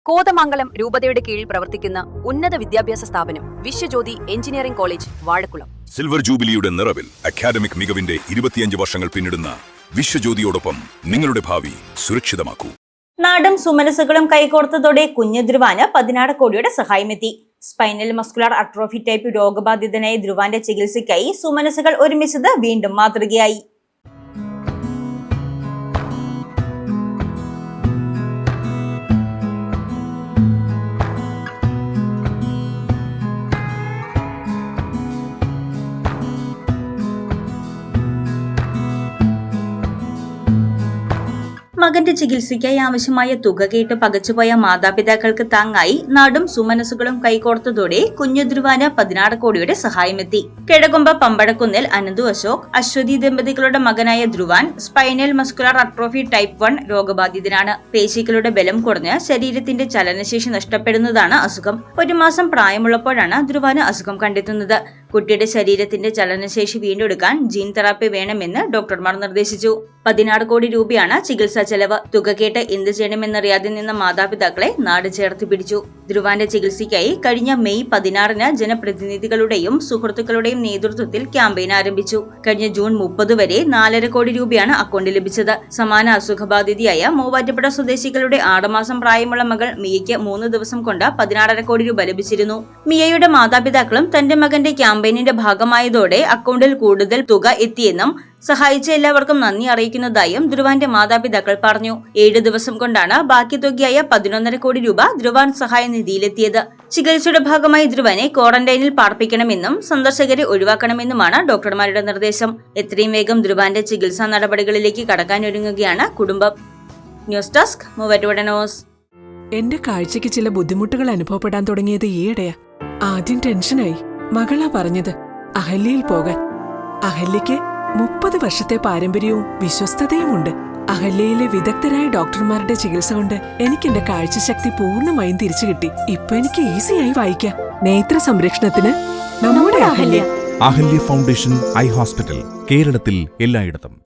കോതമംഗലം രൂപതയുടെ കീഴിൽ പ്രവർത്തിക്കുന്ന ഉന്നത വിദ്യാഭ്യാസ സ്ഥാപനം Vishwajyothi engineering college Vazhakulam. Silver ജൂബിലിയുടെ നിറവിൽ അക്കാദമിക് മികവിന്റെ 25 വർഷങ്ങൾ പിന്നിടുന്ന വിശ്വജ്യോതിയോടൊപ്പം നിങ്ങളുടെ ഭാവി സുരക്ഷിതമാക്കൂ. നാടും സുമനസുകളും കൈകോർത്തതോടെ കുഞ്ഞു ധ്രുവാന് 16 കോടിയുടെ സഹായമെത്തി. സ്പൈനൽ മസ്കുലർ അട്രോഫി ടൈപ്പ് രോഗബാധിതനായ ധ്രുവാന്റെ ചികിത്സയ്ക്കായി സുമനസുകൾ ഒരുമിച്ചത് വീണ്ടും മാതൃകയായി. മകന്റെ ചികിത്സയ്ക്കായി ആവശ്യമായ തുക കേട്ട് പകച്ചുപോയ മാതാപിതാക്കൾക്ക് താങ്ങായി നാടും സുമനസുകളും കൈകോർത്തതോടെ കുഞ്ഞു ധ്രുവാന് 16 കോടിയുടെ സഹായമെത്തി. കിഴകുമ്പ പമ്പടക്കുന്നിൽ അനന്തു അശോക്, അശ്വതി ദമ്പതികളുടെ മകനായ ധ്രുവാൻ സ്പൈനൽ മസ്കുലർ അട്രോഫി ടൈപ്പ് 1 രോഗബാധിതനാണ്. പേശികളുടെ ബലം കുറഞ്ഞ് ശരീരത്തിന്റെ ചലനശേഷി നഷ്ടപ്പെടുന്നതാണ് അസുഖം. 1 മാസം പ്രായമുള്ളപ്പോഴാണ് ധ്രുവാന് അസുഖം കണ്ടെത്തുന്നത്. കുട്ടിയുടെ ശരീരത്തിന്റെ ചലനശേഷി വീണ്ടെടുക്കാൻ ജീൻ തെറാപ്പി വേണമെന്ന് ഡോക്ടർമാർ നിർദ്ദേശിച്ചു. 16 കോടി രൂപയാണ് ചികിത്സാ ചെലവ്. തുക കേട്ട് എന്ത് ചെയ്യണമെന്നറിയാതെ നിന്ന മാതാപിതാക്കളെ നാട് ചേർത്ത് പിടിച്ചു. ധ്രുവാന്റെ ചികിത്സയ്ക്കായി കഴിഞ്ഞ മെയ് 16-ന് ജനപ്രതിനിധികളുടെയും സുഹൃത്തുക്കളുടെയും നേതൃത്വത്തിൽ ക്യാമ്പയിൻ ആരംഭിച്ചു. കഴിഞ്ഞ ജൂൺ 30 വരെ 4.5 കോടി രൂപയാണ് അക്കൗണ്ടിൽ ലഭിച്ചത്. സമാന അസുഖബാധിതയായ മൂവാറ്റുപുഴ സ്വദേശികളുടെ 6 മാസം പ്രായമുള്ള മകൾ മിയയ്ക്ക് 3 ദിവസം കൊണ്ട് 16.5 കോടി രൂപ ലഭിച്ചിരുന്നു. മിയയുടെ മാതാപിതാക്കളും തന്റെ മകന്റെ ക്യാമ്പയിനിന്റെ ഭാഗമായതോടെ അക്കൗണ്ടിൽ കൂടുതൽ തുക എത്തിയെന്നും സഹായിച്ച എല്ലാവർക്കും നന്ദി അറിയിക്കുന്നതായും ധ്രുവാന്റെ മാതാപിതാക്കൾ പറഞ്ഞു. 7 ദിവസം കൊണ്ടാണ് ബാക്കി തുകയായ 11.5 കോടി രൂപ ധ്രുവാൻ സഹായ നിധിയിലെത്തിയത്. ചികിത്സയുടെ ഭാഗമായി ധ്രുവനെ ക്വാറന്റൈനിൽ പാർപ്പിക്കണമെന്നും സന്ദർശകരെ ഒഴിവാക്കണമെന്നുമാണ് ഡോക്ടർമാരുടെ നിർദ്ദേശം. എത്രയും വേഗം ധ്രുവാന്റെ ചികിത്സാ നടപടികളിലേക്ക് കടക്കാനൊരുങ്ങുകയാണ് കുടുംബം. News desk Muvattupuzha news. എന്റെ കാഴ്ചയ്ക്ക് ചില ബുദ്ധിമുട്ടുകൾ അനുഭവപ്പെടാൻ തുടങ്ങിയത് ഈയിടെയാ. ആദ്യം ടെൻഷനായി. മകളാ പറഞ്ഞത് അഹല്യയിൽ പോകാൻ. അഹല്യയ്ക്ക് 30 വർഷത്തെ പാരമ്പര്യവും വിശ്വസ്തതയുമുണ്ട്. അഹല്യയിലെ വിദഗ്ധരായ ഡോക്ടർമാരുടെ ചികിത്സ കൊണ്ട് എനിക്ക് എന്റെ കാഴ്ചശക്തി പൂർണ്ണമായും തിരിച്ചു കിട്ടി. ഇപ്പൊ എനിക്ക് ഈസിയായി വായിക്കാം. നേത്ര സംരക്ഷണത്തിന് നമ്മുടെ Ahalya. Ahalya foundation eye hospital, കേരളത്തിൽ എല്ലായിടത്തും.